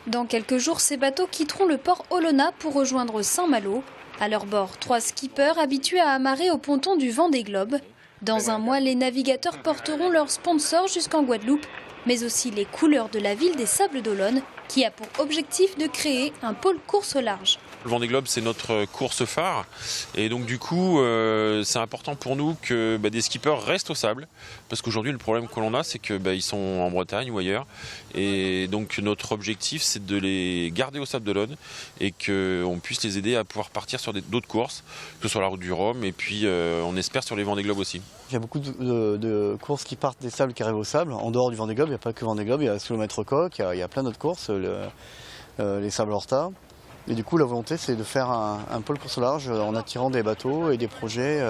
Dans quelques jours, ces bateaux quitteront le port Olona pour rejoindre Saint-Malo. À leur bord, 3 skippers habitués à amarrer au ponton du Vendée Globe. Dans un mois, les navigateurs porteront leurs sponsors jusqu'en Guadeloupe, mais aussi les couleurs de la ville des Sables d'Olonne, qui a pour objectif de créer un pôle course au large. Le Vendée Globe, c'est notre course phare. Et donc du coup, c'est important pour nous que des skippers restent au sable. Parce qu'aujourd'hui, le problème que l'on a, c'est qu'ils sont en Bretagne ou ailleurs. Et donc notre objectif, c'est de les garder au Sable d'Olonne et qu'on puisse les aider à pouvoir partir sur d'autres courses, que ce soit la route du Rhum et puis on espère sur les Vendée Globe aussi. Il y a beaucoup de courses qui partent des sables qui arrivent au sable. En dehors du Vendée Globe, il n'y a pas que Vendée Globe, il y a Kilomètre Coq, il y a plein d'autres courses, les Sables Horta. Et du coup, la volonté, c'est de faire un pôle course au large en attirant des bateaux et des projets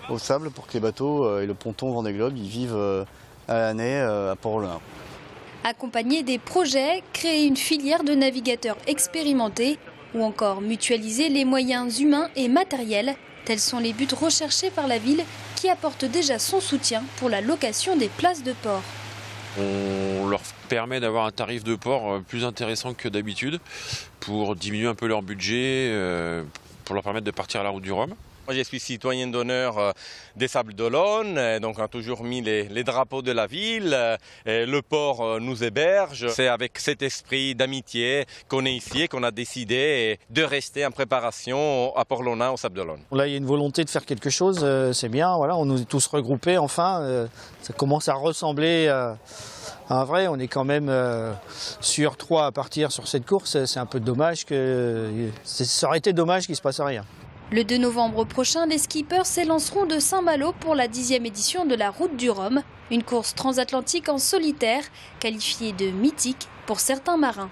au sable pour que les bateaux et le ponton Vendée Globe ils vivent à l'année à Port-Olona. Accompagner des projets, créer une filière de navigateurs expérimentés ou encore mutualiser les moyens humains et matériels. Tels sont les buts recherchés par la ville qui apporte déjà son soutien pour la location des places de port. On leur permet d'avoir un tarif de port plus intéressant que d'habitude pour diminuer un peu leur budget, pour leur permettre de partir à la route du Rhum. Moi, je suis citoyen d'honneur des Sables d'Olonne, donc on a toujours mis les drapeaux de la ville. Le port nous héberge. C'est avec cet esprit d'amitié qu'on est ici et qu'on a décidé de rester en préparation à Port-Olona, au Sables d'Olonne. Là, il y a une volonté de faire quelque chose, c'est bien. Voilà, on nous est tous regroupés enfin. Ça commence à ressembler à un vrai. On est quand même sur 3 à partir sur cette course. C'est un peu dommage ça aurait été dommage qu'il ne se passe rien. Le 2 novembre prochain, les skippers s'élanceront de Saint-Malo pour la 10e édition de la Route du Rhum, une course transatlantique en solitaire, qualifiée de mythique pour certains marins.